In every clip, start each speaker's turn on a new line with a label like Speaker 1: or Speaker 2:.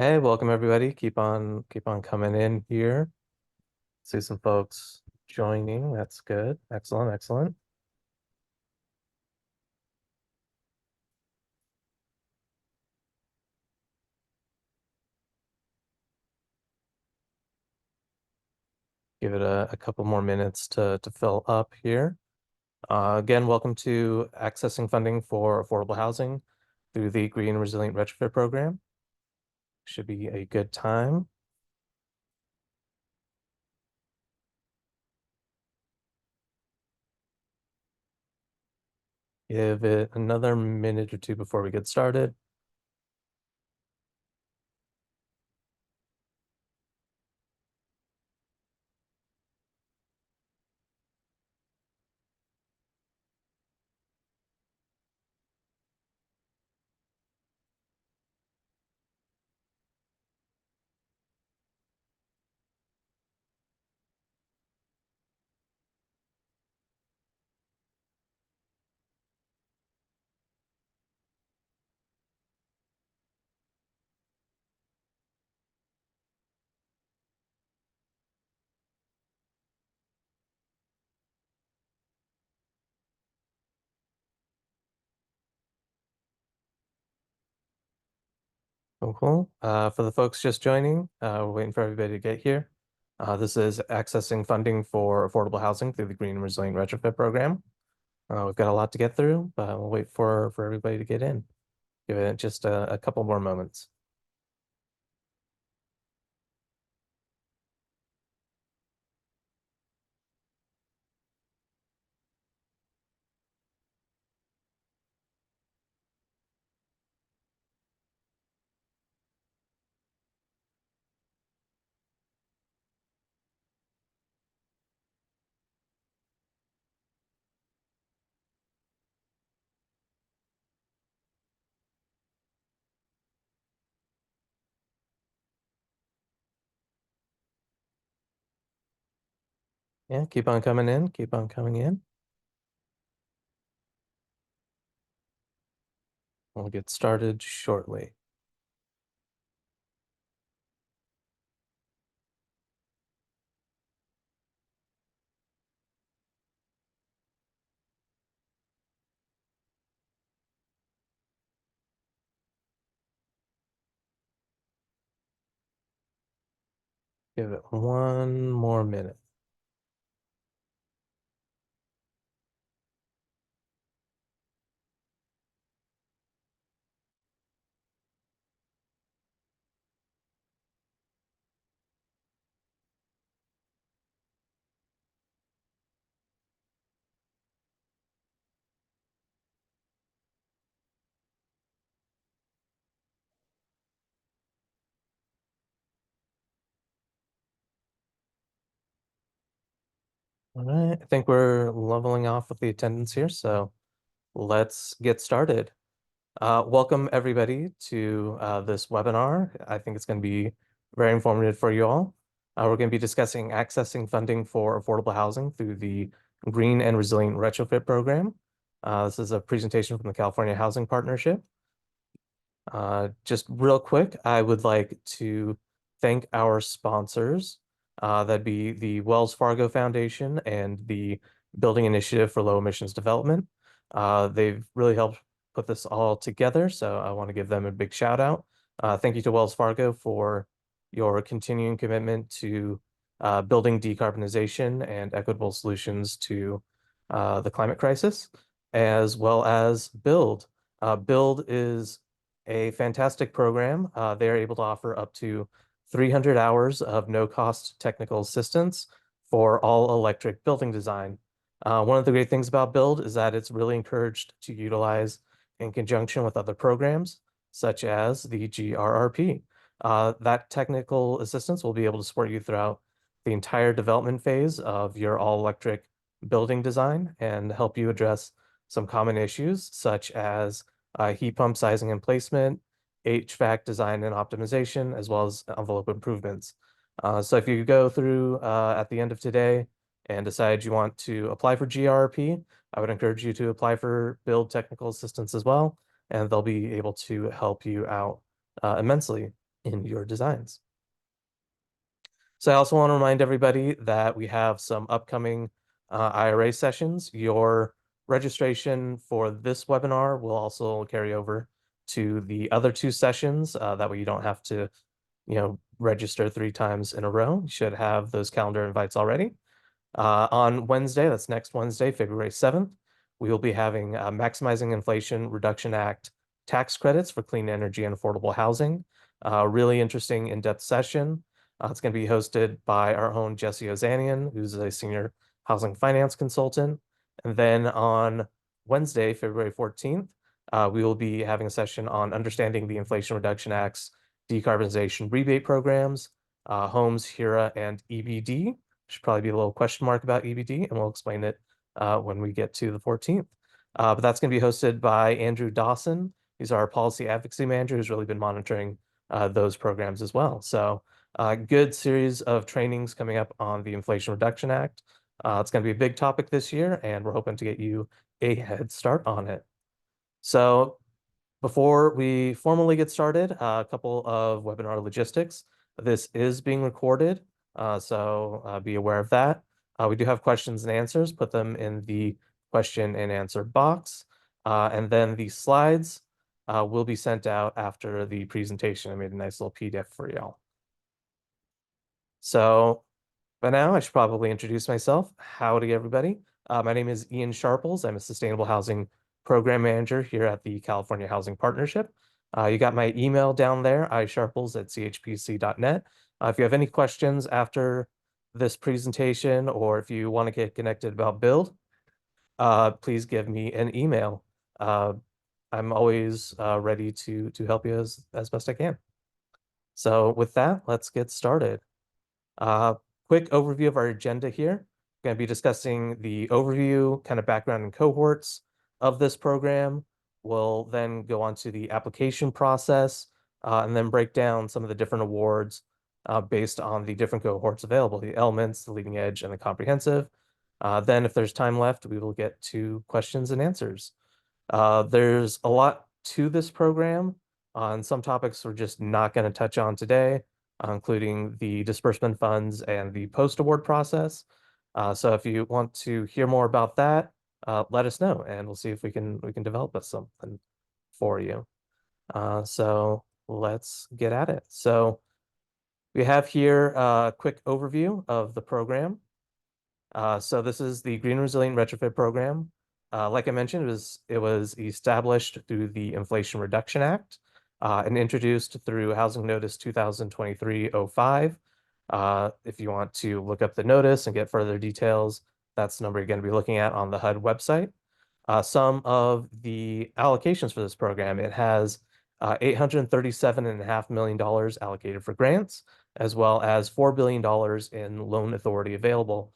Speaker 1: Hey, welcome everybody. Keep on coming in here. See some folks joining. That's good. Excellent, excellent. Give it a couple more minutes to fill up here. Again, welcome to accessing funding for affordable housing through the Green Resilient Retrofit program. Should be a good time. Give it another minute or two before we get started. Cool, cool. For the folks just joining, we're waiting for everybody to get here. This is accessing funding for affordable housing through the Green and Resilient Retrofit program. We've got a lot to get through, but we'll wait for everybody to get in. Give it just a couple more moments. Yeah, keep on coming in, keep on coming in. We'll get started shortly. Give it one more minute. All right, I think we're leveling off with the attendance here, so let's get started. Welcome everybody to this webinar. I think it's going to be very informative for you all. We're going to be discussing accessing funding for affordable housing through the Green and Resilient Retrofit program. This is a presentation from the California Housing Partnership. Just real quick, I would like to thank our sponsors. That'd be the Wells Fargo Foundation and the Building Initiative for Low Emissions Development. They've really helped put this all together, so I want to give them a big shout out. Thank you to Wells Fargo for your continuing commitment to building decarbonization and equitable solutions to the climate crisis, as well as Build. Build is a fantastic program. They're able to offer up to 300 hours of no-cost technical assistance for all electric building design. One of the great things about Build is that it's really encouraged to utilize in conjunction with other programs, such as the GRRP. That technical assistance will be able to support you throughout the entire development phase of your all-electric building design and help you address some common issues, such as heat pump sizing and placement, HVAC design and optimization, as well as envelope improvements. So if you go through at the end of today and decide you want to apply for GRP, I would encourage you to apply for Build technical assistance as well, and they'll be able to help you out immensely. in your designs. So I also want to remind everybody that we have some upcoming IRA sessions. Your registration for this webinar will also carry over to the other two sessions. That way you don't have to, register 3 times in a row. You should have those calendar invites already. On Wednesday, that's next Wednesday, February 7th, we will be having Maximizing Inflation Reduction Act tax credits for clean energy and affordable housing. Really interesting in-depth session. It's going to be hosted by our own Jesse Ozanian, who's a senior housing finance consultant. And then on Wednesday, February 14th, we will be having a session on understanding the Inflation Reduction Act's decarbonization rebate programs, HOMES, HERA, and EBD. Should probably be a little question mark about EBD, and we'll explain it when we get to the 14th. But that's going to be hosted by Andrew Dawson. He's our policy advocacy manager who's really been monitoring those programs as well. So good series of trainings coming up on the Inflation Reduction Act. It's going to be a big topic this year, and we're hoping to get you a head start on it. So before we formally get started, a couple of webinar logistics. This is being recorded, so be aware of that. We do have questions and answers. Put them in the question and answer box. And then the slides will be sent out after the presentation. I made a nice little PDF for y'all. So by now, I should probably introduce myself. Howdy, everybody. My name is Ian Sharples. I'm a sustainable housing program manager here at the California Housing Partnership. You got my email down there, isharples@chpc.net. If you have any questions after this presentation, or if you want to get connected about build, please give me an email. I'm always ready to help you as best I can. So with that, let's get started. Quick overview of our agenda here. We're going to be discussing the overview, kind of background and cohorts of this program. We'll then go on to the application process and then break down some of the different awards based on the different cohorts available, the elements, the leading edge, and the comprehensive. Then if there's time left, we will get to questions and answers. There's a lot to this program. On some topics we're just not going to touch on today, including the disbursement funds and the post-award process. So if you want to hear more about that, let us know, and we'll see if we can develop something for you. So let's get at it. So we have here a quick overview of the program. So this is the Green Resilient Retrofit Program. Like I mentioned, it was established through the Inflation Reduction Act and introduced through Housing Notice 2023-05. If you want to look up the notice and get further details, that's the number you're going to be looking at on the HUD website. Some of the allocations for this program, it has $837.5 million allocated for grants, as well as $4 billion in loan authority available.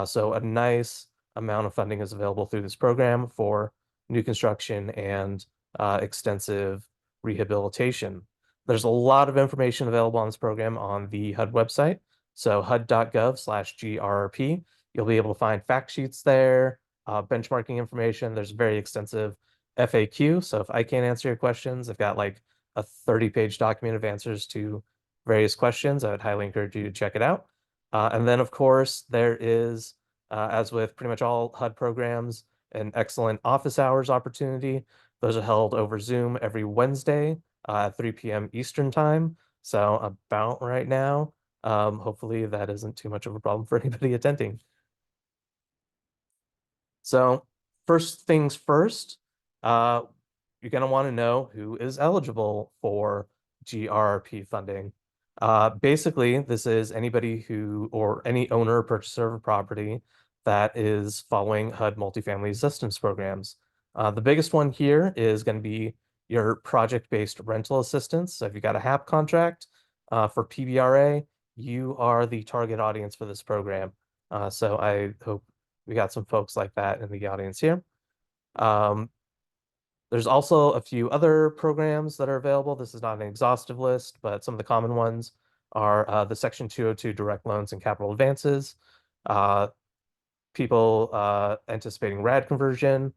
Speaker 1: So a nice amount of funding is available through this program for new construction and extensive rehabilitation. There's a lot of information available on this program on the HUD website. So hud.gov/GRRP. You'll be able to find fact sheets there, benchmarking information. There's very extensive FAQ. So if I can't answer your questions, I've got like a 30-page document of answers to various questions. I would highly encourage you to check it out. And then, of course, there is, as with pretty much all HUD programs, an excellent office hours opportunity. Those are held over Zoom every Wednesday at 3 p.m. Eastern time. So about right now, hopefully that isn't too much of a problem for anybody attending. So first things first, you're going to want to know who is eligible for GRRP funding. Basically, this is anybody who, or any owner or purchaser of a property that is following HUD multifamily assistance programs. The biggest one here is going to be your project-based rental assistance. So if you got a HAP contract for PBRA, you are the target audience for this program. So I hope we got some folks like that in the audience here. There's also a few other programs that are available. This is not an exhaustive list, but some of the common ones are the Section 202 direct loans and capital advances, people anticipating RAD conversion,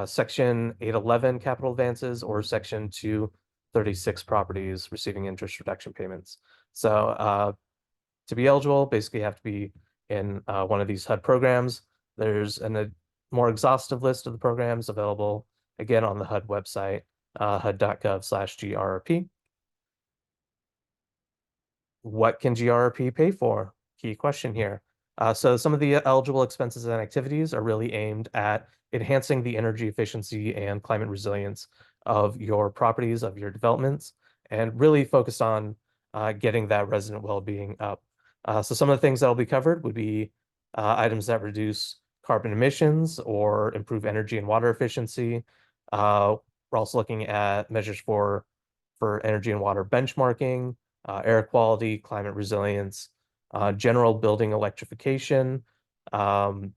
Speaker 1: Section 811 capital advances, or Section 2 36 properties receiving interest reduction payments. So to be eligible, basically you have to be in one of these HUD programs. There's a more exhaustive list of the programs available, again, on the HUD website, hud.gov/GRRP. What can GRRP pay for? Key question here. So some of the eligible expenses and activities are really aimed at enhancing the energy efficiency and climate resilience of your properties, of your developments, and really focused on getting that resident well-being up. So some of the things that will be covered would be items that reduce carbon emissions or improve energy and water efficiency. We're also looking at measures for energy and water benchmarking, air quality, climate resilience, general building electrification, um,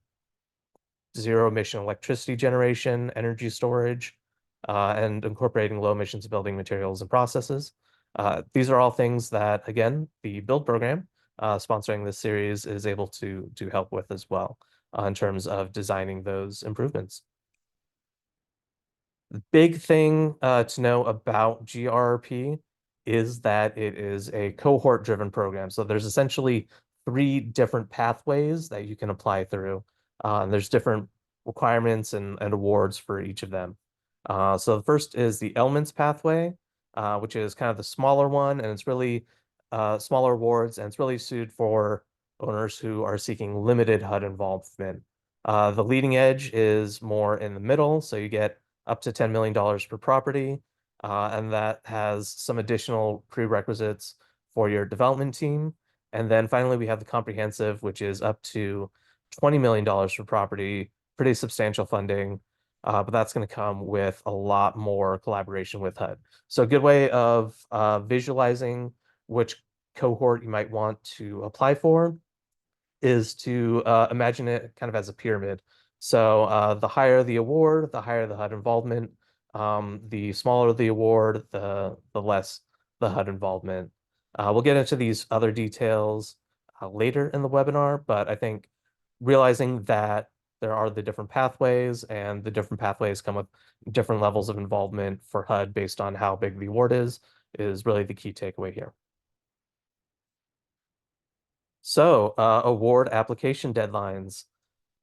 Speaker 1: zero emission electricity generation, energy storage, and incorporating low emissions building materials and processes. These are all things that, again, the build program sponsoring this series is able to help with as well in terms of designing those improvements. The big thing to know about GRRP is that it is a cohort-driven program. So there's essentially three different pathways that you can apply through. And there's different requirements and awards for each of them. So the first is the elements pathway, which is kind of the smaller one, and it's really smaller awards, and it's really suited for owners who are seeking limited HUD involvement. The leading edge is more in the middle, so you get up to $10 million per property. And that has some additional prerequisites for your development team. And then finally, we have the comprehensive, which is up to $20 million per property, pretty substantial funding. But that's going to come with a lot more collaboration with HUD. So a good way of visualizing which cohort you might want to apply for is to imagine it kind of as a pyramid. So the higher the award, the higher the HUD involvement. The smaller the award, the less the HUD involvement. We'll get into these other details later in the webinar, but I think realizing that there are the different pathways and the different pathways come with different levels of involvement for HUD based on how big the award is really the key takeaway here. So, award application deadlines.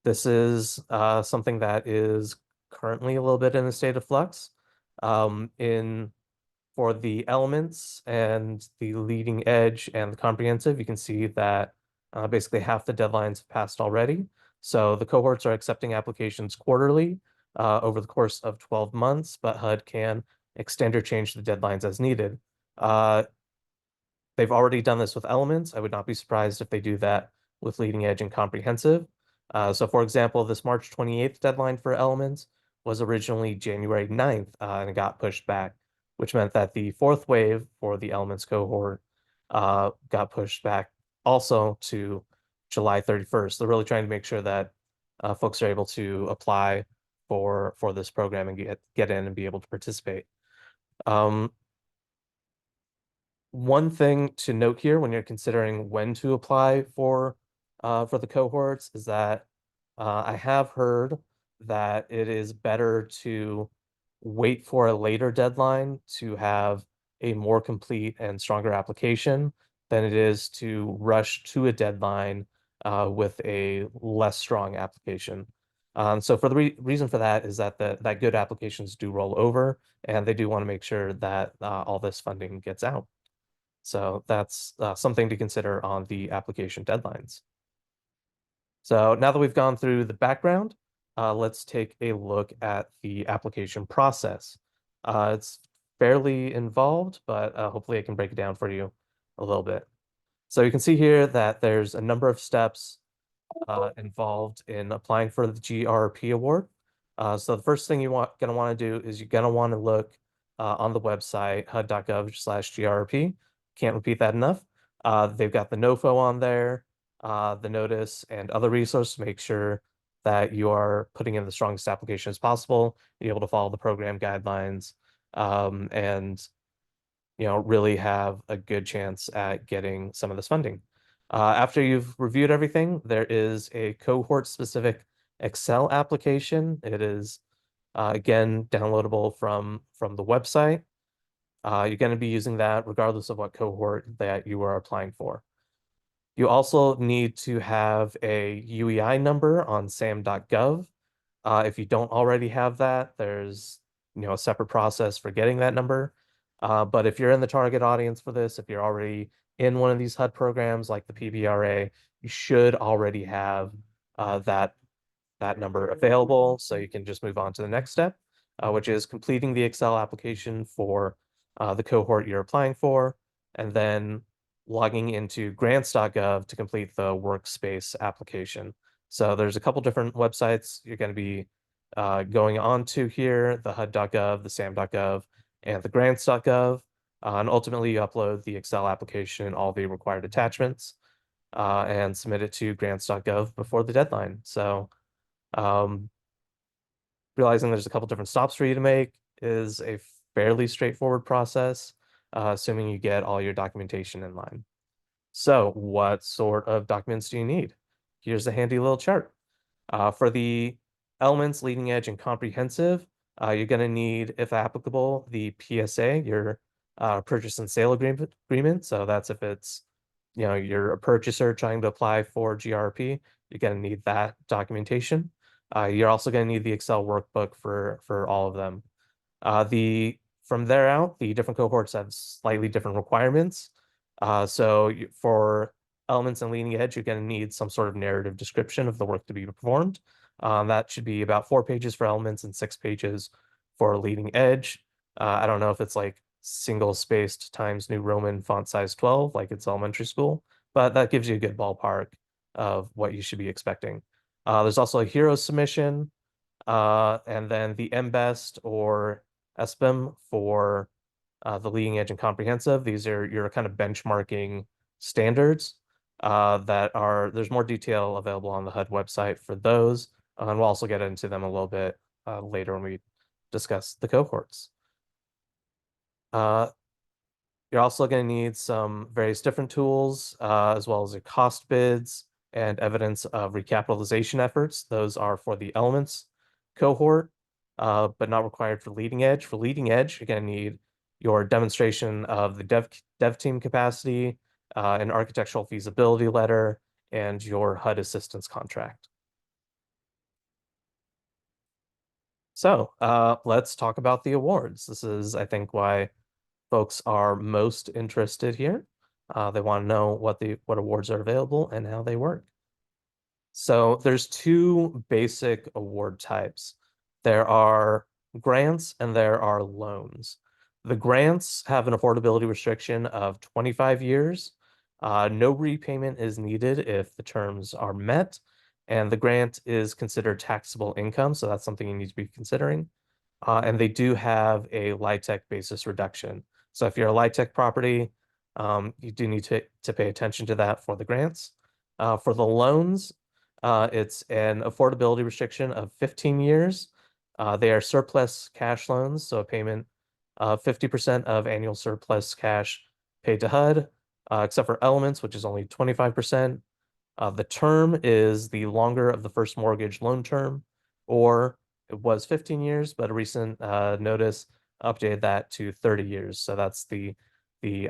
Speaker 1: This is something that is currently a little bit in a state of flux. In for the elements and the leading edge and the comprehensive, you can see that basically half the deadlines have passed already. So the cohorts are accepting applications quarterly over the course of 12 months, but HUD can extend or change the deadlines as needed. They've already done this with elements. I would not be surprised if they do that with leading edge and comprehensive. So for example, this March 28th deadline for elements was originally January 9th, and it got pushed back, which meant that the fourth wave for the elements cohort got pushed back also to July 31st. They're really trying to make sure that folks are able to apply for this program and get in and be able to participate. One thing to note here when you're considering when to apply for the cohorts is that I have heard that it is better to wait for a later deadline to have a more complete and stronger application than it is to rush to a deadline with a less strong application. So for the reason for that is that that good applications do roll over, and they do want to make sure that all this funding gets out. So that's something to consider on the application deadlines. So now that we've gone through the background, let's take a look at the application process. It's fairly involved, but hopefully I can break it down for you a little bit. So you can see here that there's a number of steps involved in applying for the GRRP award. So the first thing gonna want to do is you're gonna want to look on the website hud.gov/GRRP. Can't repeat that enough. They've got the NOFO on there, the notice, and other resources to make sure that you are putting in the strongest application as possible, be able to follow the program guidelines, and really have a good chance at getting some of this funding. After you've reviewed everything, there is a cohort-specific Excel application. It is again downloadable from the website. You're going to be using that regardless of what cohort that you are applying for. You also need to have a UEI number on sam.gov. If you don't already have that, there's a separate process for getting that number. But if you're in the target audience for this, if you're already in one of these HUD programs like the PBRA, you should already have that number available. So you can just move on to the next step, which is completing the Excel application for the cohort you're applying for, and then logging into grants.gov to complete the workspace application. So there's a couple different websites you're going to be going on to here, the HUD.gov, the SAM.gov, and the grants.gov. And ultimately, you upload the Excel application and all the required attachments and submit it to grants.gov before the deadline. So um, realizing there's a couple different stops for you to make is a fairly straightforward process, assuming you get all your documentation in line. So what sort of documents do you need? Here's a handy little chart. For the elements, leading edge, and comprehensive, you're going to need, if applicable, the PSA, your purchase and sale agreement. So that's if it's, you're a purchaser trying to apply for GRRP, you're going to need that documentation. You're also going to need the Excel workbook for all of them. From there out, the different cohorts have slightly different requirements. So for elements and leading edge, you're going to need some sort of narrative description of the work to be performed. That should be about 4 pages for elements and 6 pages for leading edge. I don't know if it's like single spaced Times New Roman font size 12, like it's elementary school, but that gives you a good ballpark of what you should be expecting. There's also a hero submission, and then the MBEST or SBIM for the leading edge and comprehensive. These are your kind of benchmarking standards there's more detail available on the HUD website for those. And we'll also get into them a little bit later when we discuss the cohorts. Uh, you're also going to need some various different tools, as well as your cost bids and evidence of recapitalization efforts. Those are for the elements cohort, but not required for leading edge. For leading edge, you're going to need your demonstration of the dev team capacity, an architectural feasibility letter, and your HUD assistance contract. So let's talk about the awards. This is, I think, why folks are most interested here. They want to know what awards are available and how they work. So there's 2 basic award types. There are grants and there are loans. The grants have an affordability restriction of 25 years. No repayment is needed if the terms are met, and the grant is considered taxable income, so that's something you need to be considering. And they do have a LIHTC basis reduction. So if you're a LIHTC property, you do need to pay attention to that for the grants. For the loans, it's an affordability restriction of 15 years. They are surplus cash loans, so a payment of 50% of annual surplus cash paid to HUD, except for elements, which is only 25%. The term is the longer of the first mortgage loan term, or it was 15 years, but a recent notice updated that to 30 years. So that's the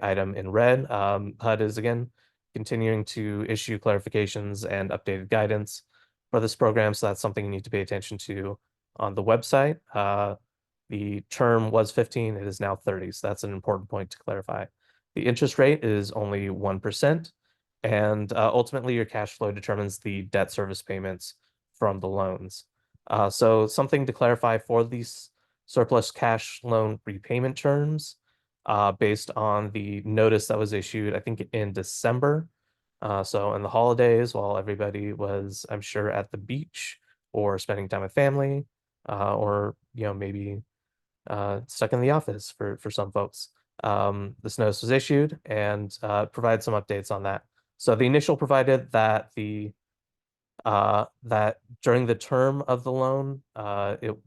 Speaker 1: item in red. HUD is again continuing to issue clarifications and updated guidance for this program. So that's something you need to pay attention to on the website. The term was 15, it is now 30. So that's an important point to clarify. The interest rate is only 1%. And ultimately, your cash flow determines the debt service payments from the loans. So something to clarify for these surplus cash loan repayment terms, based on the notice that was issued, I think in December. So in the holidays, while everybody was, I'm sure, at the beach or spending time with family, or maybe stuck in the office for some folks. This notice was issued and provides some updates on that. So the initial provided that that during the term of the loan, it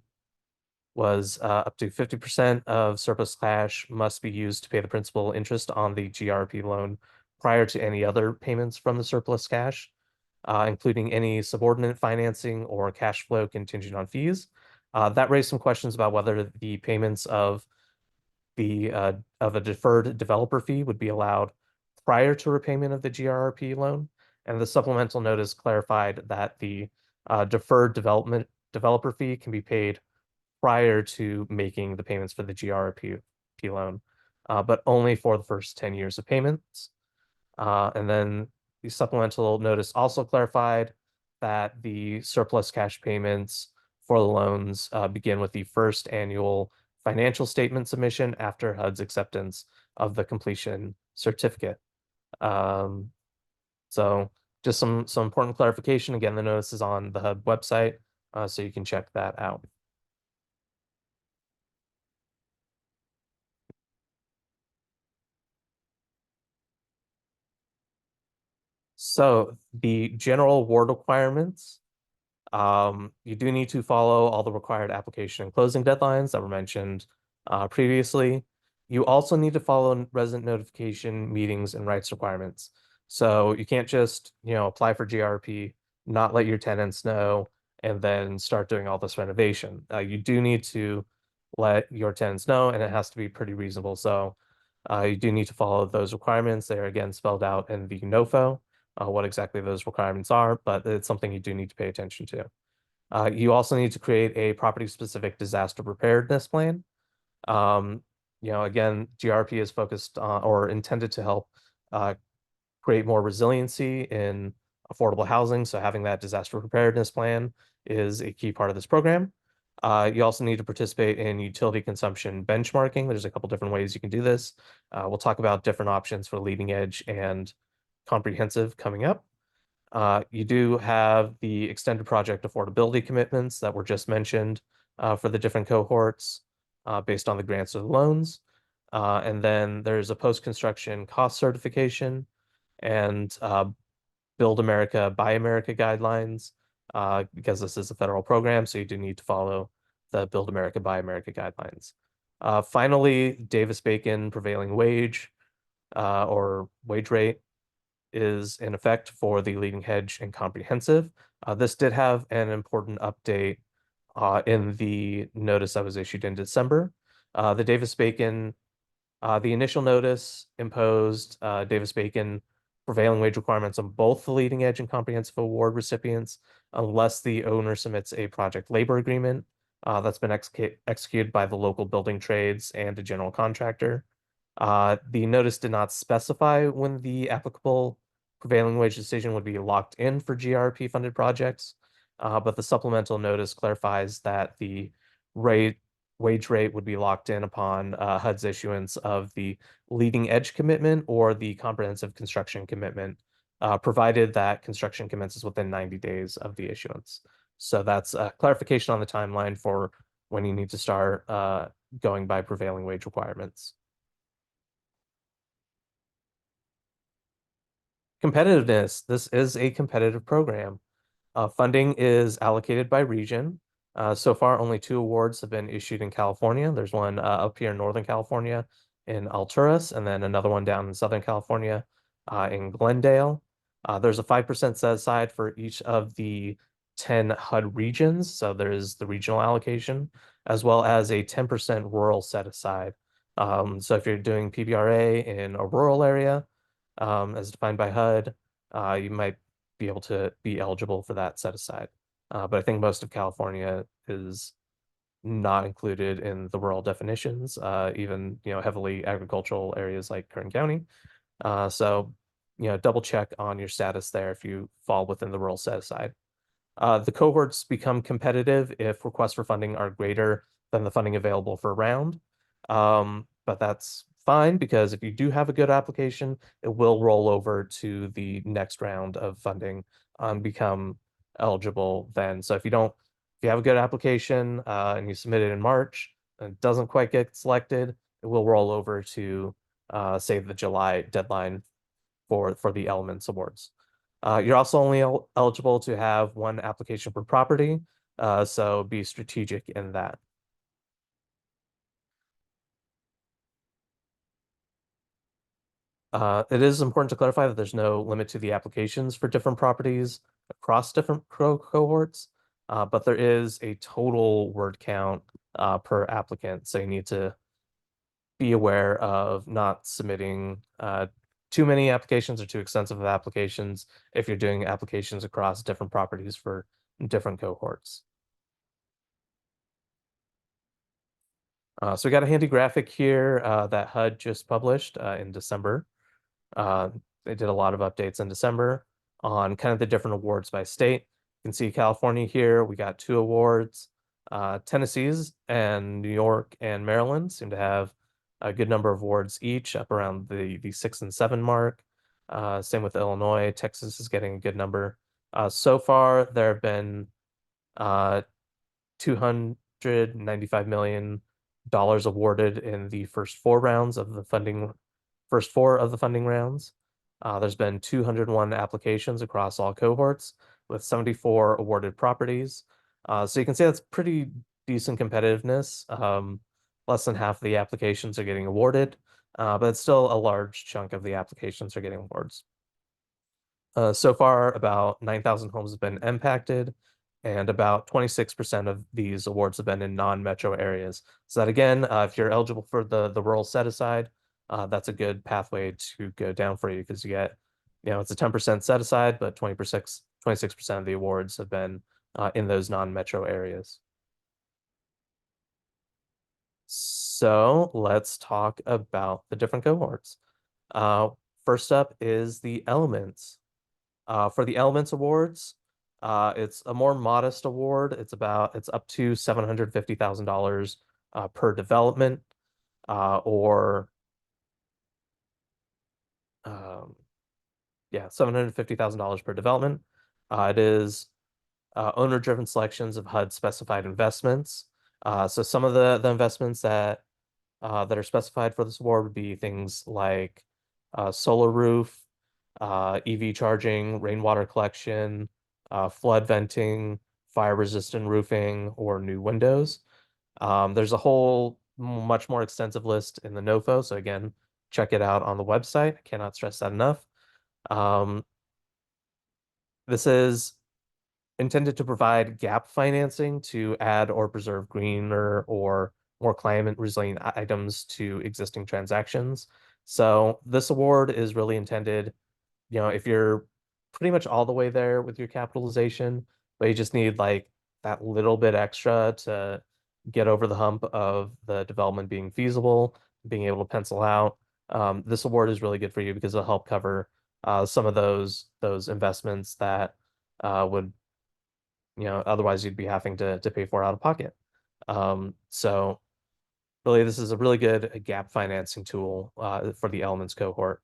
Speaker 1: was up to 50% of surplus cash must be used to pay the principal interest on the GRP loan prior to any other payments from the surplus cash, including any subordinate financing or cash flow contingent on fees. That raised some questions about whether the payments of of a deferred developer fee would be allowed prior to repayment of the GRRP loan. And the supplemental notice clarified that the deferred developer fee can be paid prior to making the payments for the GRRP loan, but only for the first 10 years of payments. And then the supplemental notice also clarified that the surplus cash payments for the loans begin with the first annual financial statement submission after HUD's acceptance of the completion certificate. Um, so just some important clarification. Again, the notice is on the HUD website, so you can check that out. So the general award requirements, you do need to follow all the required application and closing deadlines that were mentioned previously. You also need to follow resident notification meetings and rights requirements. So you can't just, apply for GRP, not let your tenants know, and then start doing all this renovation. You do need to let your tenants know, and it has to be pretty reasonable. So you do need to follow those requirements. They are again spelled out in the NOFO, what exactly those requirements are, but it's something you do need to pay attention to. You also need to create a property-specific disaster preparedness plan. Um, again, GRP is focused on or intended to help uh, create more resiliency in affordable housing. So having that disaster preparedness plan is a key part of this program. You also need to participate in utility consumption benchmarking. There's a couple different ways you can do this. We'll talk about different options for leading edge and comprehensive coming up. You do have the extended project affordability commitments that were just mentioned for the different cohorts based on the grants or the loans. And then there's a post-construction cost certification and Build America, Buy America guidelines because this is a federal program, so you do need to follow the Build America, Buy America guidelines. Finally, Davis-Bacon prevailing wage or wage rate is in effect for the leading edge and comprehensive. This did have an important update in the notice that was issued in December. The Davis-Bacon, the initial notice imposed Davis-Bacon prevailing wage requirements on both the leading edge and comprehensive award recipients, unless the owner submits a project labor agreement that's been executed by the local building trades and a general contractor. The notice did not specify when the applicable prevailing wage decision would be locked in for GRP funded projects, but the supplemental notice clarifies that the rate wage rate would be locked in upon HUD's issuance of the leading edge commitment or the comprehensive construction commitment, provided that construction commences within 90 days of the issuance. So that's a clarification on the timeline for when you need to start going by prevailing wage requirements. Competitiveness. This is a competitive program. Funding is allocated by region. So far, only 2 awards have been issued in California. There's one up here in Northern California in Alturas, and then another one down in Southern California in Glendale. There's a 5% set aside for each of the 10 HUD regions. So there's the regional allocation, as well as a 10% rural set aside. So if you're doing PBRA in a rural area, as defined by HUD, you might be able to be eligible for that set aside. But I think most of California is not included in the rural definitions, even heavily agricultural areas like Kern County. So double check on your status there if you fall within the rural set aside. The cohorts become competitive if requests for funding are greater than the funding available for a round. But that's fine because if you do have a good application, it will roll over to the next round of funding and become eligible then. So if you have a good application and you submit it in March and it doesn't quite get selected, it will roll over to say the July deadline for the Elements Awards. You're also only eligible to have one application per property, so be strategic in that. It is important to clarify that there's no limit to the applications for different properties across different cohorts, but there is a total word count per applicant, so you need to be aware of not submitting too many applications or too extensive of applications if you're doing applications across different properties for different cohorts. So we got a handy graphic here that HUD just published in December. Uh, they did a lot of updates in December on kind of the different awards by state. You can see California here, we got 2 awards. Tennessee's and New York and Maryland seem to have a good number of awards each, up around the 6 and 7 mark. Same with Illinois. Texas is getting a good number. So far, there have been 295 million dollars awarded in the first four of the funding rounds. There's been 201 applications across all cohorts with 74 awarded properties. So you can see that's pretty decent competitiveness. Less than half of the applications are getting awarded, but it's still a large chunk of the applications are getting awards. So far, about 9,000 homes have been impacted, and about 26% of these awards have been in non-metro areas. So that again, if you're eligible for the rural set aside, that's a good pathway to go down for you because you get, it's a 10% set aside, but 26% of the awards have been in those non-metro areas. So let's talk about the different cohorts. Uh, First up is the elements. For the Elements Awards, it's a more modest award. It's up to $750,000 per development, or um, yeah, $750,000 per development. It is owner-driven selections of HUD specified investments. So some of the investments that are specified for this award would be things like solar roof, EV charging, rainwater collection, flood venting, fire resistant roofing, or new windows. There's a whole much more extensive list in the NOFO. So again, check it out on the website. I cannot stress that enough. Um, this is intended to provide gap financing to add or preserve greener or more climate resilient items to existing transactions. So this award is really intended, if you're pretty much all the way there with your capitalization, but you just need like that little bit extra to get over the hump of the development being feasible, being able to pencil out. This award is really good for you because it'll help cover some of those investments that would, otherwise you'd be having to pay for out of pocket. So really, this is a really good gap financing tool for the Elements cohort.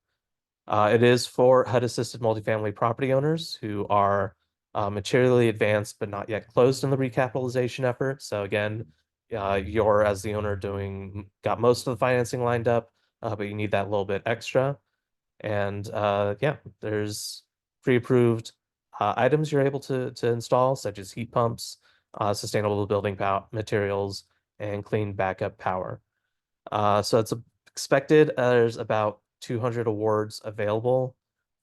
Speaker 1: It is for HUD-assisted multifamily property owners who are materially advanced but not yet closed in the recapitalization effort. So again, you're as the owner got most of the financing lined up, but you need that little bit extra. And yeah, there's pre-approved items you're able to install, such as heat pumps, sustainable building materials, and clean backup power. So it's expected there's about 200 awards available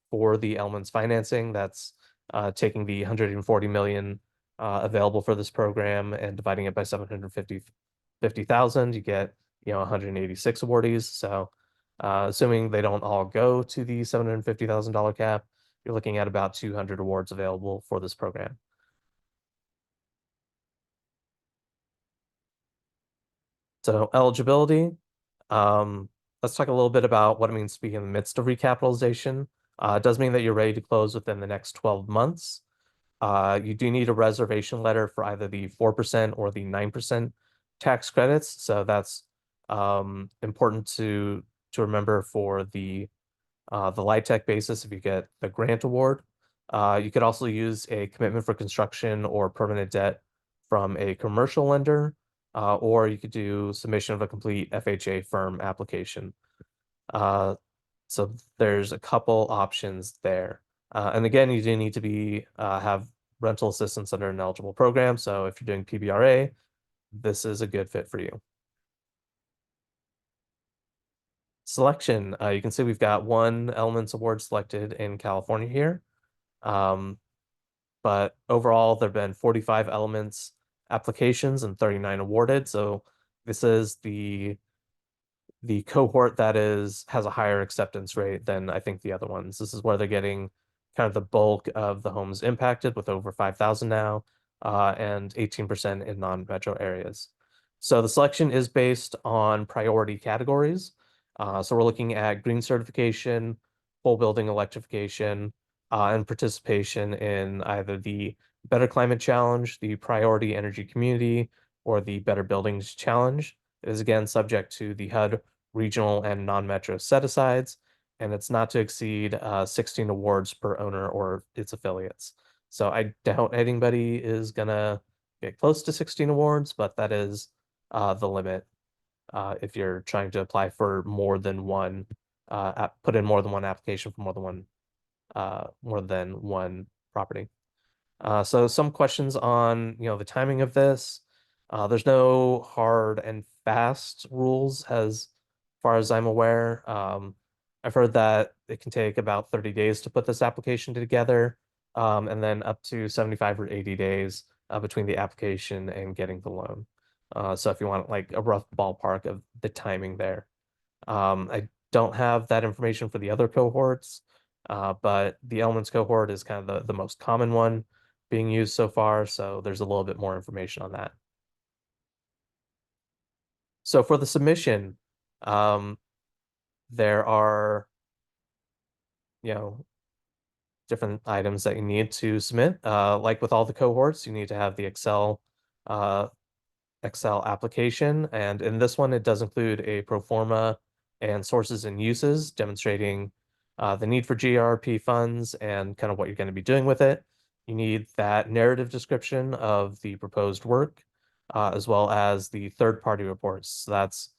Speaker 1: for the Elements financing. That's taking the 140 million available for this program and dividing it by 750,000, you get 186 awardees. So assuming they don't all go to the $750,000 cap, you're looking at about 200 awards available for this program. So eligibility, let's talk a little bit about what it means to be in the midst of recapitalization. It does mean that you're ready to close within the next 12 months. You do need a reservation letter for either the 4% or the 9% tax credits. So that's important to remember for the LIHTC basis if you get the grant award. You could also use a commitment for construction or permanent debt from a commercial lender, or you could do submission of a complete FHA firm application. So there's a couple options there. And again, you do need to have rental assistance under an eligible program. So if you're doing PBRA, this is a good fit for you. Selection, you can see we've got one Elements Award selected in California here. But overall, there have been 45 Elements applications and 39 awarded. So this is the the cohort that has a higher acceptance rate than I think the other ones. This is where they're getting kind of the bulk of the homes impacted with over 5,000 now, and 18% in non-metro areas. So the selection is based on priority categories. So we're looking at green certification, whole building electrification, and participation in either the Better Climate Challenge, the Priority Energy Community, or the Better Buildings Challenge. It is again subject to the HUD regional and non-metro set-asides, and it's not to exceed 16 awards per owner or its affiliates. So I doubt anybody is gonna get close to 16 awards, but that is the limit if you're trying to apply for more than one, put in more than one application for more than one property. So some questions on, the timing of this. There's no hard and fast rules as far as I'm aware. I've heard that it can take about 30 days to put this application together, and then up to 75 or 80 days between the application and getting the loan. So if you want like a rough ballpark of the timing there. I don't have that information for the other cohorts, but the elements cohort is kind of the most common one being used so far, so there's a little bit more information on that. So for the submission, um, there are, you know, different items that you need to submit. Like with all the cohorts, you need to have the uh, Excel application. And in this one, it does include a pro forma and sources and uses demonstrating the need for GRRP funds and kind of what you're going to be doing with it. You need that narrative description of the proposed work, as well as the third-party reports. So that's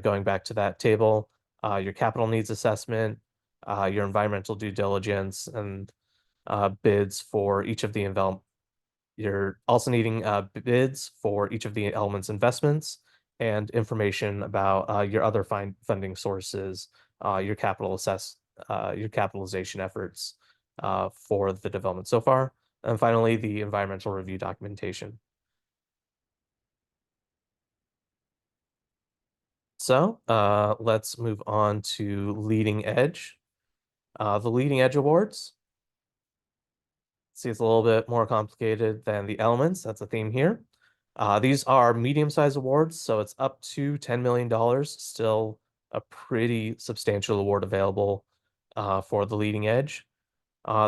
Speaker 1: going back to that table, your capital needs assessment, your environmental due diligence, and bids for each of the you're also needing bids for each of the elements investments and information about your other funding sources, your capitalization efforts for the development so far. And finally, the environmental review documentation. So let's move on to leading edge. The leading edge awards. See, it's a little bit more complicated than the elements. That's a theme here. These are medium-sized awards, so it's up to $10 million. Still a pretty substantial award available for the leading edge.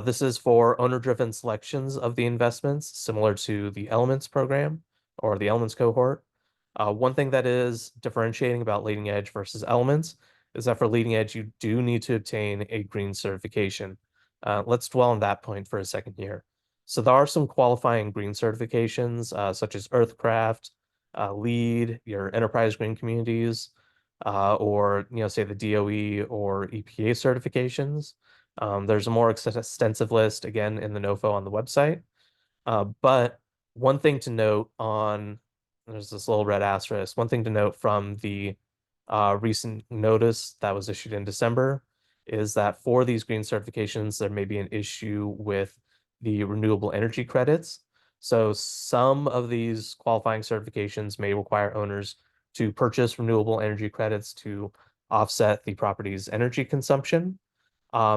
Speaker 1: This is for owner-driven selections of the investments, similar to the Elements program or the Elements cohort. One thing that is differentiating about leading edge versus Elements is that for leading edge, you do need to obtain a green certification. Let's dwell on that point for a second here. So there are some qualifying green certifications, such as Earthcraft, LEED, your enterprise green communities, or say the DOE or EPA certifications. There's a more extensive list again in the NOFO on the website. But one thing to note there's this little red asterisk. One thing to note from the recent notice that was issued in December is that for these green certifications, there may be an issue with the renewable energy credits. So some of these qualifying certifications may require owners to purchase renewable energy credits to offset the property's energy consumption.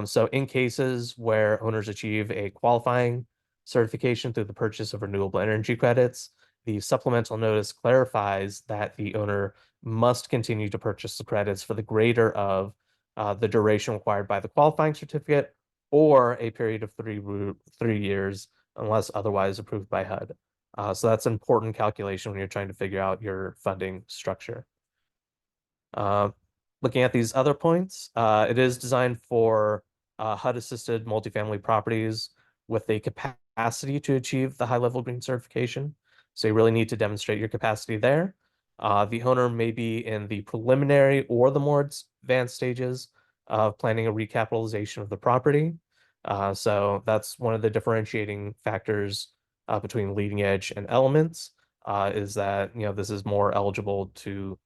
Speaker 1: So in cases where owners achieve a qualifying certification through the purchase of renewable energy credits, the supplemental notice clarifies that the owner must continue to purchase the credits for the greater of the duration required by the qualifying certificate or a period of 3 years unless otherwise approved by HUD. So that's an important calculation when you're trying to figure out your funding structure. Uh, Looking at these other points, it is designed for HUD-assisted multifamily properties with a capacity to achieve the high-level green certification. So you really need to demonstrate your capacity there. The owner may be in the preliminary or the more advanced stages of planning a recapitalization of the property. So that's one of the differentiating factors between leading edge and elements, is that this is more eligible to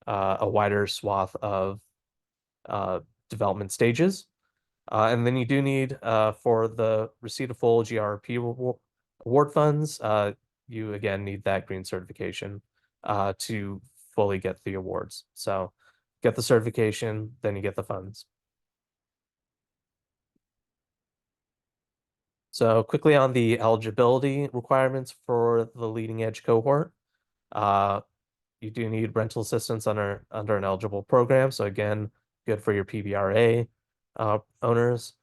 Speaker 1: a wider swath of uh, development stages. And then you do need, for the receipt of full GRP award funds, you again need that green certification to fully get the awards. So get the certification, then you get the funds. So quickly on the eligibility requirements for the leading edge cohort. Uh, you do need rental assistance under an eligible program. So again, good for your PBRA owners.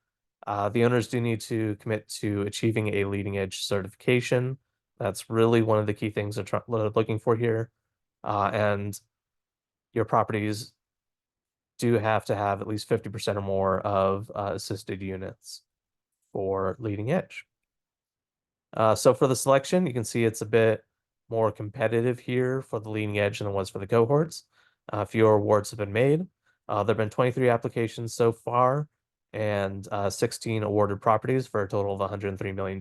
Speaker 1: The owners do need to commit to achieving a leading edge certification. That's really one of the key things they're looking for here. And your properties do have to have at least 50% or more of assisted units for leading edge. So for the selection, you can see it's a bit more competitive here for the leading edge than it was for the cohorts. Fewer awards have been made. There have been 23 applications so far and 16 awarded properties for a total of $103 million.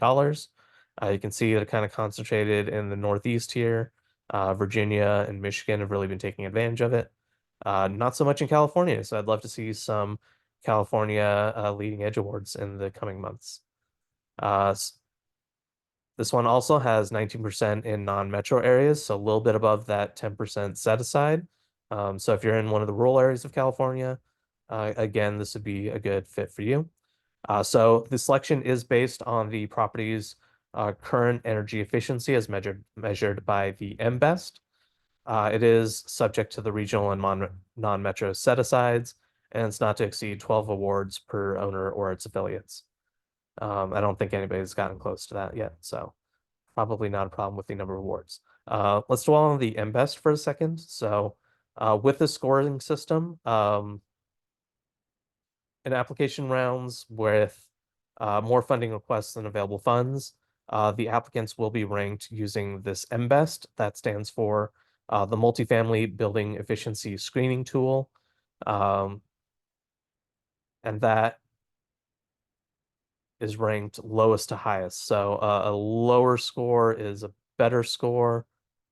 Speaker 1: You can see they're kind of concentrated in the Northeast here. Virginia and Michigan have really been taking advantage of it. Not so much in California, so I'd love to see some California leading edge awards in the coming months. This one also has 19% in non-metro areas, so a little bit above that 10% set aside. So if you're in one of the rural areas of California, again, this would be a good fit for you. So the selection is based on the property's current energy efficiency as measured by the MBEST. It is subject to the regional and non-metro set-asides, and it's not to exceed 12 awards per owner or its affiliates. I don't think anybody's gotten close to that yet, so probably not a problem with the number of awards. Let's dwell on the MBEST for a second. So with the scoring system, in application rounds with more funding requests than available funds, the applicants will be ranked using this MBEST. That stands for the Multifamily Building Efficiency Screening Tool. And that is ranked lowest to highest. So a lower score is a better score,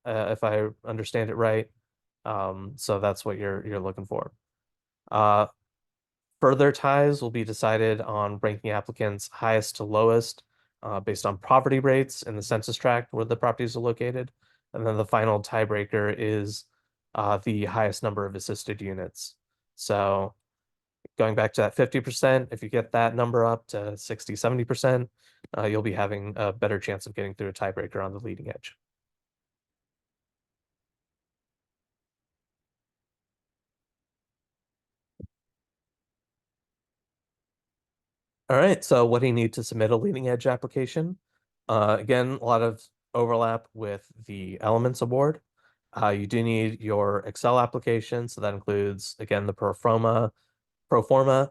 Speaker 1: if I understand it right. So that's what you're looking for. Uh, Further ties will be decided on ranking applicants highest to lowest based on poverty rates in the census tract where the properties are located. And then the final tiebreaker is the highest number of assisted units. So going back to that 50%, if you get that number up to 60, 70%, you'll be having a better chance of getting through a tiebreaker on the leading edge. All right, so what do you need to submit a leading edge application? Again, a lot of overlap with the Elements Award. You do need your Excel application, so that includes, again, the pro forma,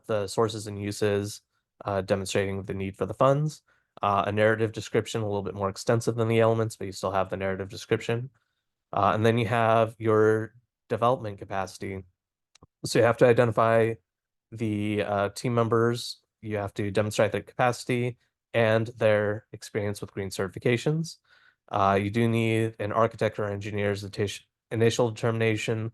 Speaker 1: the sources and uses, demonstrating the need for the funds, a narrative description, a little bit more extensive than the elements, but you still have the narrative description. And then you have your development capacity. So you have to identify the team members, you have to demonstrate their capacity and their experience with green certifications. You do need an architect or engineer's initial determination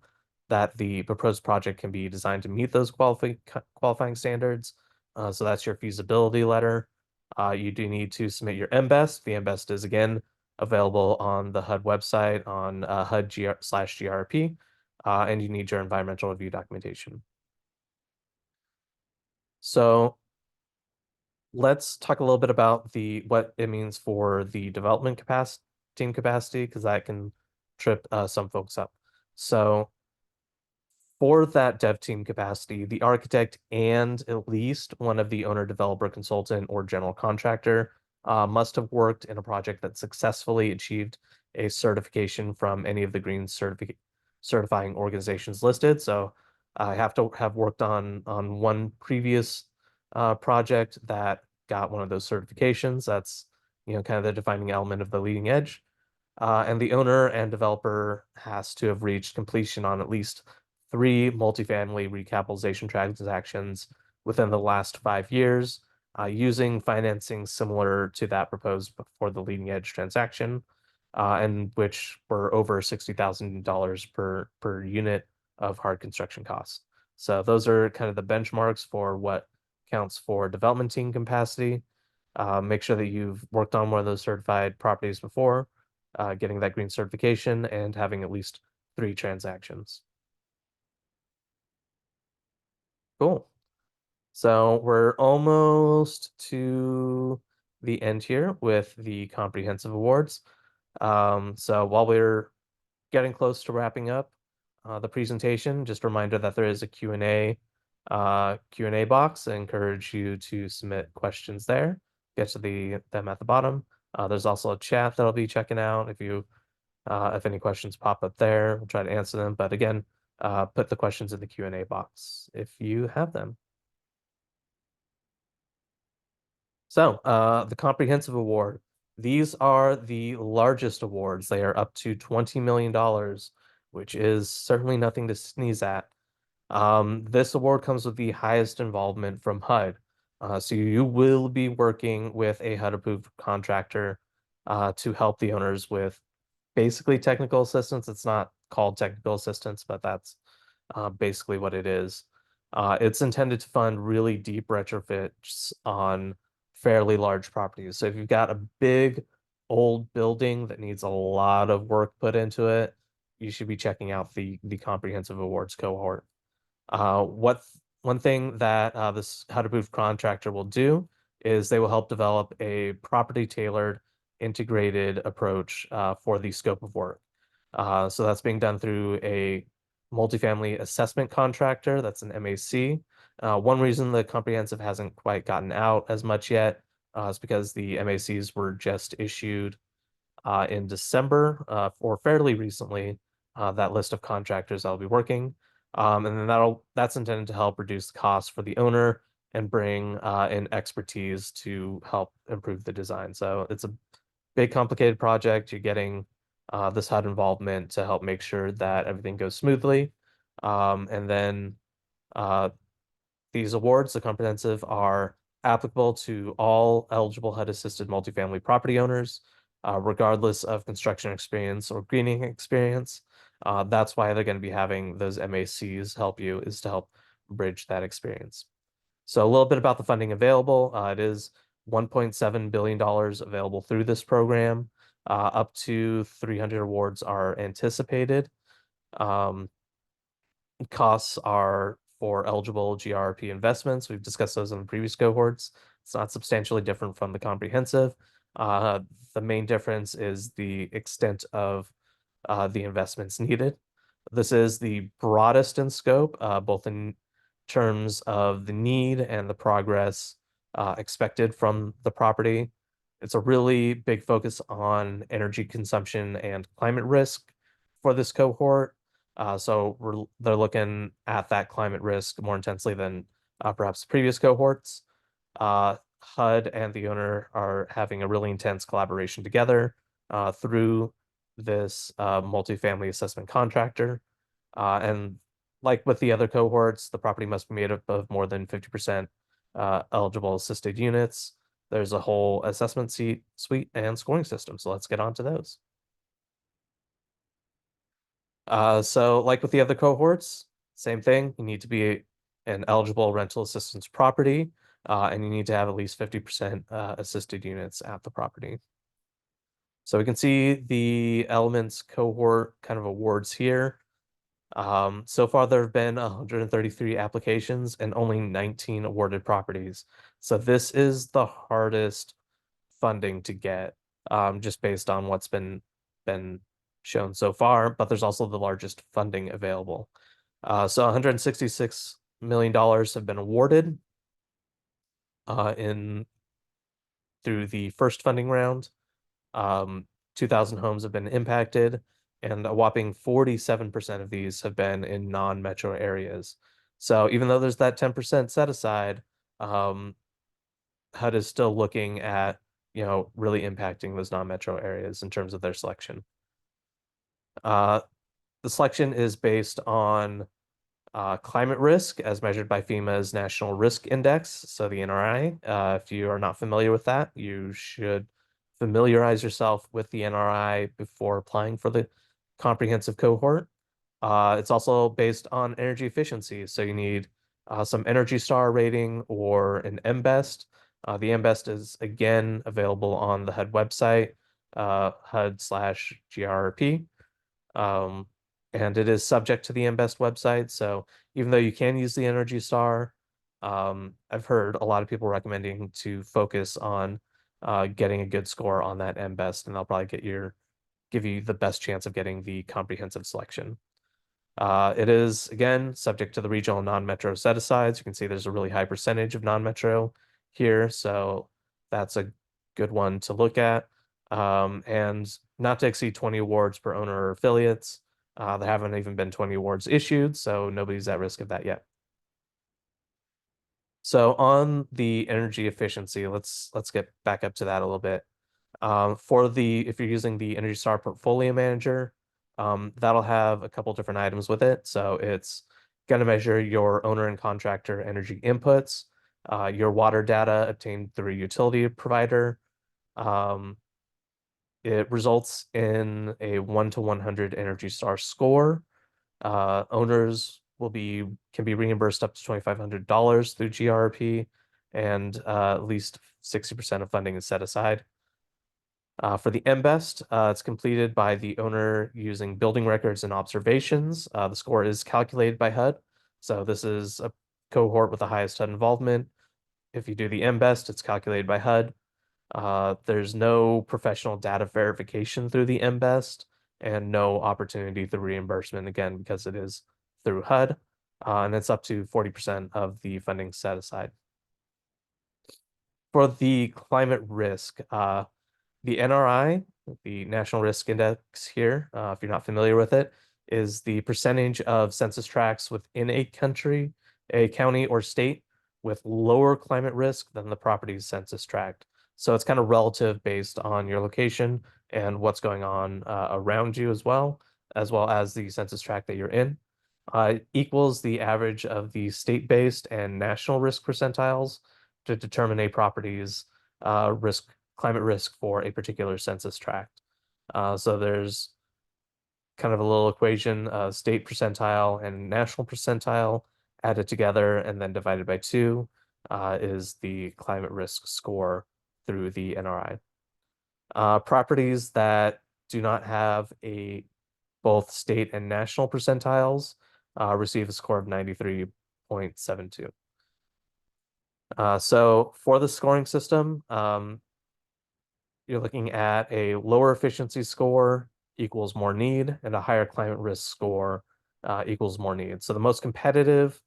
Speaker 1: that the proposed project can be designed to meet those qualifying standards. So that's your feasibility letter. You do need to submit your MBEST. The MBEST is again available on the HUD website on HUD/GRRP, and you need your environmental review documentation. So let's talk a little bit about what it means for the development team capacity, because that can trip some folks up. So for that dev team capacity, the architect and at least one of the owner developer consultant or general contractor must have worked in a project that successfully achieved a certification from any of the green certifying organizations listed. So I have to have worked on one previous project that got one of those certifications. That's kind of the defining element of the leading edge. And the owner and developer has to have reached completion on at least 3 multifamily recapitalization transactions within the last 5 years, using financing similar to that proposed for the leading edge transaction, and which were over $60,000 per unit of hard construction costs. So those are kind of the benchmarks for what counts for development team capacity. Make sure that you've worked on one of those certified properties before, getting that green certification and having at least 3 transactions. Cool. So we're almost to the end here with the comprehensive awards. So while we're getting close to wrapping up the presentation, just a reminder that there is a Q&A box. I encourage you to submit questions there. Get to them at the bottom. There's also a chat that I'll be checking out. If any questions pop up there, we'll try to answer them. But again, put the questions in the Q&A box if you have them. So, the comprehensive award. These are the largest awards. They are up to $20 million, which is certainly nothing to sneeze at. This award comes with the highest involvement from HUD. So you will be working with a HUD approved contractor to help the owners with basically technical assistance. It's not called technical assistance, but that's basically what it is. It's intended to fund really deep retrofits on fairly large properties. So if you've got a big old building that needs a lot of work put into it, you should be checking out the comprehensive awards cohort. What one thing that this how to proof contractor will do is they will help develop a property tailored integrated approach for the scope of work. So that's being done through a multifamily assessment contractor. That's an MAC. One reason the comprehensive hasn't quite gotten out as much yet is because the MACs were just issued in December or fairly recently, that list of contractors that'll be working. And then that's intended to help reduce the cost for the owner and bring in expertise to help improve the design. So it's a big, complicated project. You're getting this HUD involvement to help make sure that everything goes smoothly. And then uh, these awards, the comprehensive, are applicable to all eligible HUD-assisted multifamily property owners, regardless of construction experience or greening experience. That's why they're going to be having those MACs help you, is to help bridge that experience. So a little bit about the funding available. It is $1.7 billion available through this program. Up to 300 awards are anticipated. Um, Costs are for eligible GRRP investments. We've discussed those in the previous cohorts. It's not substantially different from the comprehensive. Uh, the main difference is the extent of the investments needed. This is the broadest in scope, both in terms of the need and the progress expected from the property. It's a really big focus on energy consumption and climate risk for this cohort. They're looking at that climate risk more intensely than perhaps previous cohorts. HUD and the owner are having a really intense collaboration together through this multifamily assessment contractor. And like with the other cohorts, the property must be made up of more than 50% eligible assisted units. There's a whole assessment suite and scoring system. So let's get on to those. So like with the other cohorts, same thing. You need to be an eligible rental assistance property, and you need to have at least 50% assisted units at the property. So we can see the elements cohort kind of awards here. So far there have been 133 applications and only 19 awarded properties. So this is the hardest funding to get, just based on what's been shown so far, but there's also the largest funding available. So $166 million have been awarded in through the first funding round. 2,000 homes have been impacted, and a whopping 47% of these have been in non-metro areas. So even though there's that 10% set aside, HUD is still looking at, really impacting those non-metro areas in terms of their selection. The selection is based on climate risk as measured by FEMA's National Risk Index, so the NRI. If you are not familiar with that, you should familiarize yourself with the NRI before applying for the comprehensive cohort. It's also based on energy efficiency, so you need some Energy Star rating or an MBEST. The MBEST is again available on the HUD website, HUD/GRRP. and it is subject to the MBEST website. So even though you can use the Energy Star, I've heard a lot of people recommending to focus on getting a good score on that MBEST, and they'll probably give you the best chance of getting the comprehensive selection. It is, again, subject to the regional non-metro set-asides. You can see there's a really high percentage of non-metro here, so that's a good one to look at. And not to exceed 20 awards per owner or affiliates. There haven't even been 20 awards issued, so nobody's at risk of that yet. So on the energy efficiency, let's get back up to that a little bit. If you're using the Energy Star Portfolio Manager, that'll have a couple different items with it. So it's going to measure your owner and contractor energy inputs, your water data obtained through a utility provider. Um, it results in a 1 to 100 Energy Star score. Owners can be reimbursed up to $2,500 through GRRP, and at least 60% of funding is set aside. For the MBEST, it's completed by the owner using building records and observations. The score is calculated by HUD. So this is a cohort with the highest HUD involvement. If you do the MBEST, it's calculated by HUD. There's no professional data verification through the MBEST and no opportunity for reimbursement, again, because it is through HUD. And it's up to 40% of the funding set aside. For the climate risk, the NRI, the National Risk Index here, if you're not familiar with it, is the percentage of census tracts within a country, a county or state with lower climate risk than the property's census tract. So it's kind of relative based on your location and what's going on around you as well as the census tract that you're in. Equals the average of the state-based and national risk percentiles to determine a property's climate risk for a particular census tract. So there's kind of a little equation, state percentile and national percentile added together and then divided by 2 is the climate risk score through the NRI. Properties that do not have both state and national percentiles receive a score of 93.72. So for the scoring system, you're looking at a lower efficiency score equals more need, and a higher climate risk score equals more need. So the most competitive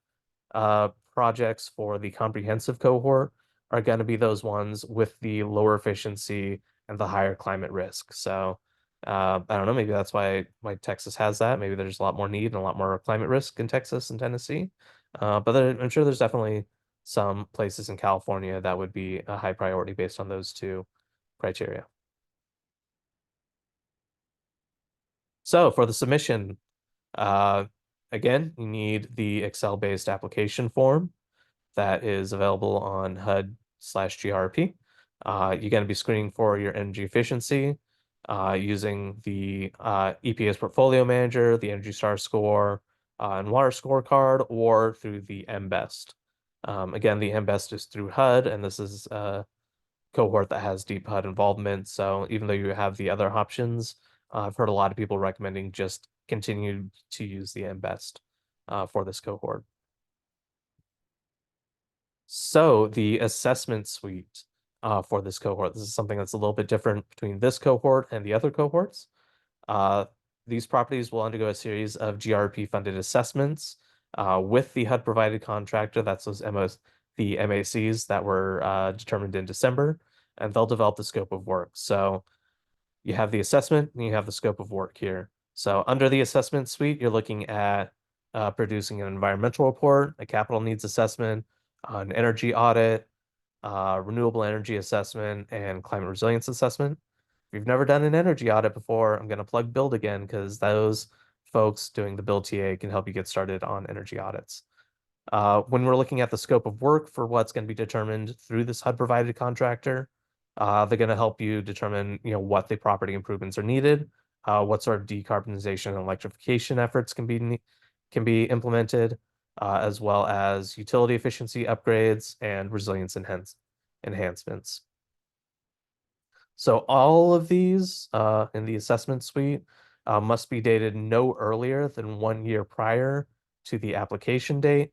Speaker 1: projects for the comprehensive cohort are going to be those ones with the lower efficiency and the higher climate risk. So I don't know, maybe that's why Texas has that. Maybe there's a lot more need and a lot more climate risk in Texas and Tennessee. But I'm sure there's definitely some places in California that would be a high priority based on those two criteria. So for the submission, uh, again, you need the Excel-based application form that is available on HUD/GRP. You're going to be screening for your energy efficiency using the EPA's Portfolio Manager, the Energy Star Score, and Water Scorecard, or through the MBEST. Again, the MBEST is through HUD, and this is cohort that has deep HUD involvement. So even though you have the other options, I've heard a lot of people recommending just continue to use the MBEST for this cohort. So the assessment suite for this cohort, this is something that's a little bit different between this cohort and the other cohorts. These properties will undergo a series of GRP funded assessments with the HUD provided contractor. That's the MACs that were determined in December, and they'll develop the scope of work. So you have the assessment and you have the scope of work here. So under the assessment suite, you're looking at producing an environmental report, a capital needs assessment, an energy audit, renewable energy assessment, and climate resilience assessment. If you've never done an energy audit before, I'm going to plug Build again because those folks doing the Build TA can help you get started on energy audits. When we're looking at the scope of work for what's going to be determined through this HUD provided contractor, they're going to help you determine, what the property improvements are needed, what sort of decarbonization and electrification efforts can be implemented, as well as utility efficiency upgrades and resilience enhancements. So all of these in the assessment suite must be dated no earlier than 1 year prior to the application date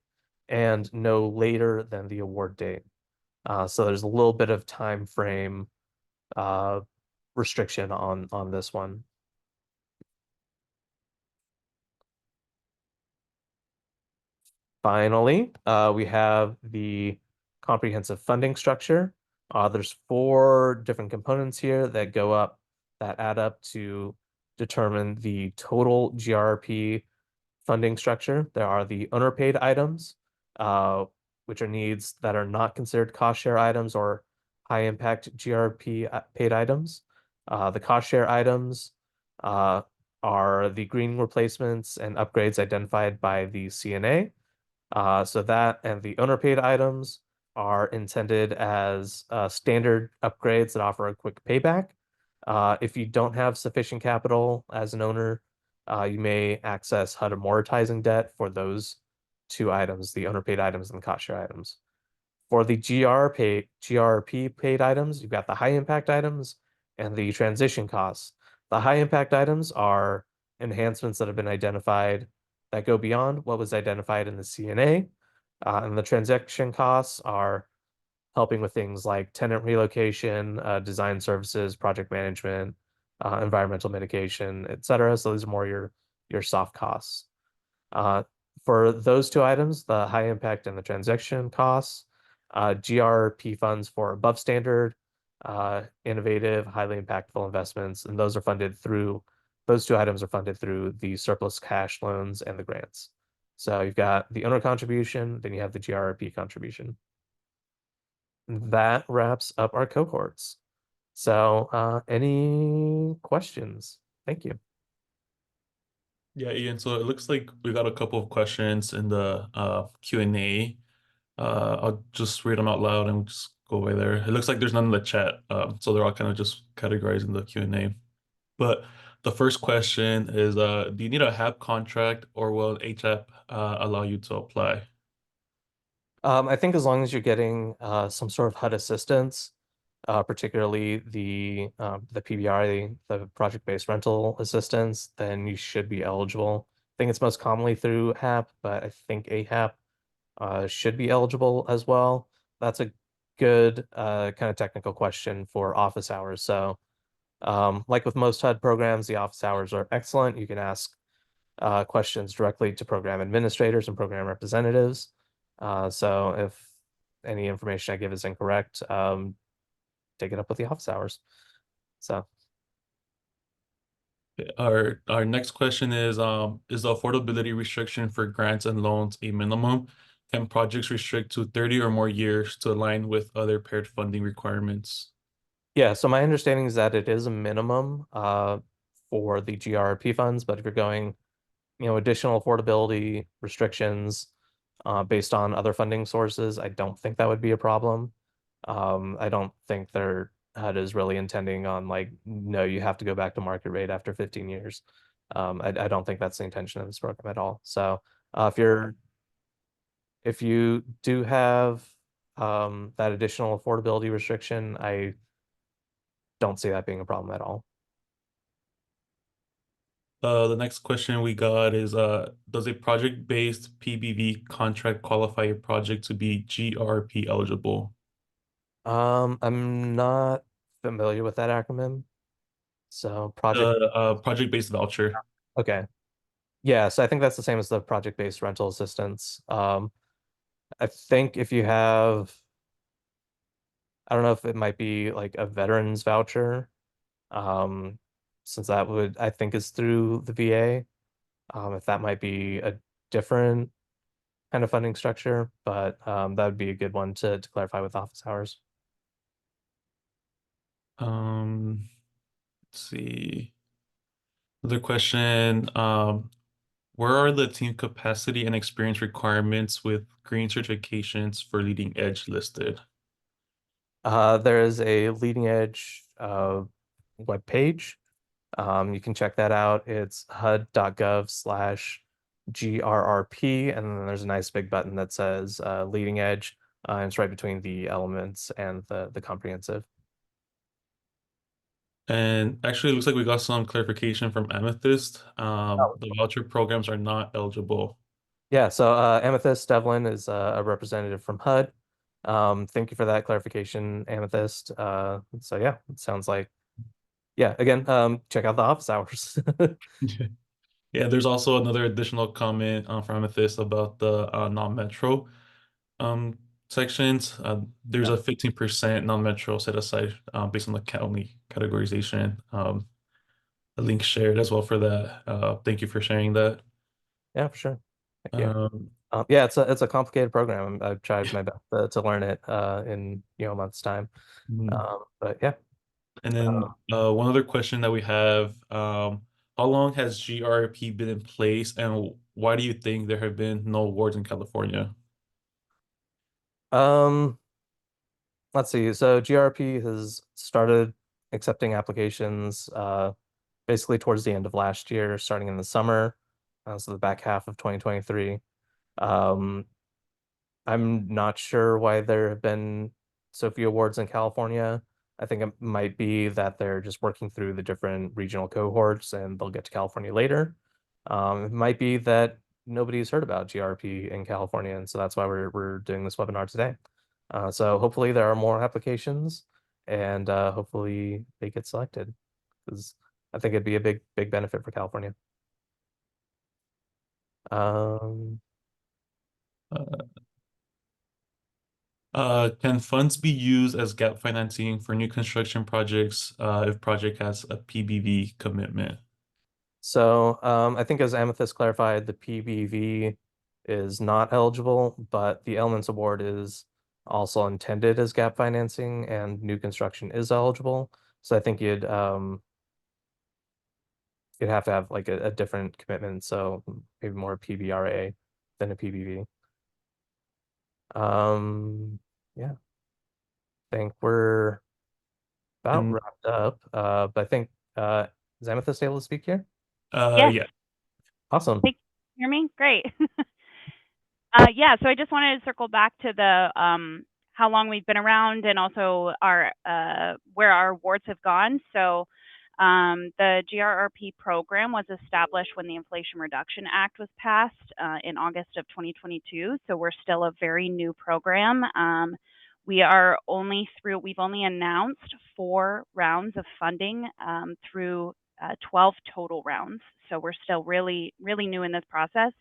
Speaker 1: and no later than the award date. So there's a little bit of time frame uh, restriction on this one. Finally, we have the comprehensive funding structure. There's four different components here that add up to determine the total GRP funding structure. There are the owner paid items, uh, which are needs that are not considered cost share items or high impact GRP paid items. The cost share items uh, are the green replacements and upgrades identified by the CNA. So that and the owner paid items are intended as standard upgrades that offer a quick payback. If you don't have sufficient capital as an owner, you may access HUD amortizing debt for those two items, the owner paid items and the cost share items. For the GRP paid items, you've got the high impact items and the transition costs. The high impact items are enhancements that have been identified that go beyond what was identified in the CNA. And the transaction costs are helping with things like tenant relocation, design services, project management, environmental mitigation, et cetera. So these are more your soft costs. Uh, for those two items, the high impact and the transaction costs, GRP funds for above standard, innovative, highly impactful investments, and those two items are funded through the surplus cash loans and the grants. So you've got the owner contribution, then you have the GRP contribution. That wraps up our cohorts. So, any questions? Thank you.
Speaker 2: Yeah, Ian. So it looks like we got a couple of questions in the Q&A. I'll just read them out loud and just go away there. It looks like there's none in the chat, so they're all kind of just categorized in the Q&A. But the first question is, do you need a HAP contract or will HAP allow you to apply?
Speaker 1: I think as long as you're getting some sort of HUD assistance, particularly the PBR, the project-based rental assistance, then you should be eligible. I think it's most commonly through HAP, but I think AHAP should be eligible as well. That's a good kind of technical question for office hours. So, like with most HUD programs, the office hours are excellent. You can ask questions directly to program administrators and program representatives. So if any information I give is incorrect, take it up with the office hours. So
Speaker 2: Our next question is the affordability restriction for grants and loans a minimum? Can projects restrict to 30 or more years to align with other paired funding requirements?
Speaker 1: yeah, so my understanding is that it is a minimum for the GRP funds, but if you're going, additional affordability restrictions based on other funding sources, I don't think that would be a problem. I don't think their HUD is really intending on like, no, you have to go back to market rate after 15 years. I don't think that's the intention of this program at all. So if you do have that additional affordability restriction, I don't see that being a problem at all.
Speaker 2: The next question we got is, does a project-based PBV contract qualify a project to be GRP eligible?
Speaker 1: I'm not familiar with that acronym. So project,
Speaker 2: Project-based voucher.
Speaker 1: okay. Yeah, so I think that's the same as the project-based rental assistance. I think if you have, I don't know if it might be like a veterans voucher, um, since that would, I think is through the VA. If that might be a different kind of funding structure, but that would be a good one to clarify with office hours.
Speaker 2: Let's see. Another question. Where are the team capacity and experience requirements with green certifications for leading edge listed?
Speaker 1: There is a leading edge web page. You can check that out. It's hud.gov/GRRP, and then there's a nice big button that says leading edge. And it's right between the elements and the comprehensive.
Speaker 2: And actually, it looks like we got some clarification from Amethyst.
Speaker 1: Oh,
Speaker 2: The voucher programs are not eligible.
Speaker 1: yeah, so Amethyst Devlin is a representative from HUD. Thank you for that clarification, Amethyst. So yeah, it sounds like yeah, again, check out the office hours.
Speaker 2: Yeah, there's also another additional comment from Amethyst about the non-metro um, sections. There's
Speaker 1: Yeah,
Speaker 2: a 15% non-metro set aside based on the county categorization. A link shared as well for that. Thank you for sharing that.
Speaker 1: yeah, for sure. Thank you.
Speaker 2: Um,
Speaker 1: Yeah, it's a complicated program. I've tried my best to learn it in a month's time.
Speaker 2: mhm.
Speaker 1: But yeah.
Speaker 2: And
Speaker 1: Uh,
Speaker 2: then one other question that we have, how long has GRP been in place and why do you think there have been no awards in California?
Speaker 1: um, let's see. So GRP has started accepting applications basically towards the end of last year, starting in the summer, so the back half of 2023. Um, I'm not sure why there have been so few awards in California. I think it might be that they're just working through the different regional cohorts and they'll get to California later. It might be that nobody's heard about GRP in California, and so that's why we're doing this webinar today. So hopefully there are more applications and hopefully they get selected because I think it'd be a big benefit for California. Um,
Speaker 2: Uh, can funds be used as gap financing for new construction projects if project has a PBV commitment?
Speaker 1: So I think as Amethyst clarified, the PBV is not eligible, but the Elements Award is also intended as gap financing and new construction is eligible. So I think you'd have to have like a different commitment, so maybe more PBRA than a PBV. Yeah, I think we're about
Speaker 2: And
Speaker 1: wrapped up. But I think is Amethyst able to speak here?
Speaker 3: Yes.
Speaker 2: yeah.
Speaker 1: Awesome.
Speaker 3: Thank hear me? Great. Yeah, so I just wanted to circle back to the how long we've been around and also our where our awards have gone. So the GRRP program was established when the Inflation Reduction Act was passed in August of 2022. So we're still a very new program. We've only announced 4 rounds of funding through 12 total rounds. So we're still really, really new in this process.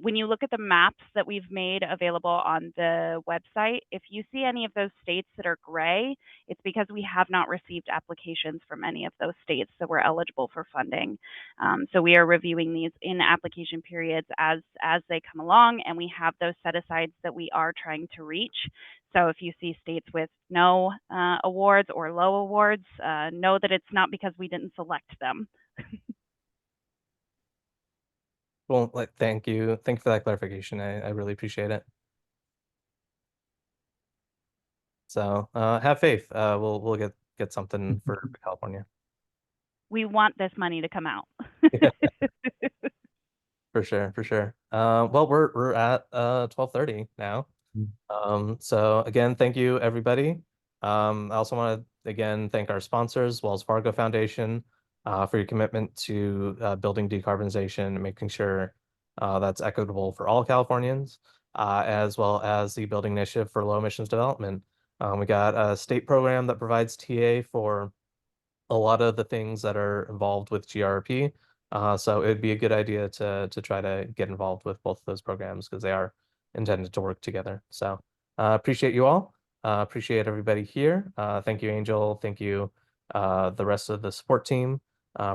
Speaker 3: When you look at the maps that we've made available on the website, if you see any of those states that are gray, it's because we have not received applications from any of those states that were eligible for funding. So we are reviewing these in application periods as they come along, and we have those set asides that we are trying to reach. So if you see states with no awards or low awards, know that it's not because we didn't select them.
Speaker 1: Well, like, thank you. Thank you for that clarification. I really appreciate it. So have faith. We'll get something for California.
Speaker 3: We want this money to come out.
Speaker 1: Yeah, for sure, for sure. Well, we're at 12:30 now. So again, thank you everybody. I also want to again thank our sponsors, Wells Fargo Foundation, for your commitment to building decarbonization and making sure that's equitable for all Californians, as well as the Building Initiative for Low Emissions Development. We got a state program that provides TA for a lot of the things that are involved with GRP. So it'd be a good idea to try to get involved with both of those programs because they are intended to work together. So appreciate you all. Appreciate everybody here. Thank you, Angel. Thank you, the rest of the support team,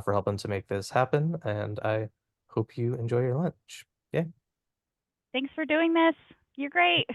Speaker 1: for helping to make this happen. And I hope you enjoy your lunch. Yeah.
Speaker 3: Thanks for doing this. You're great.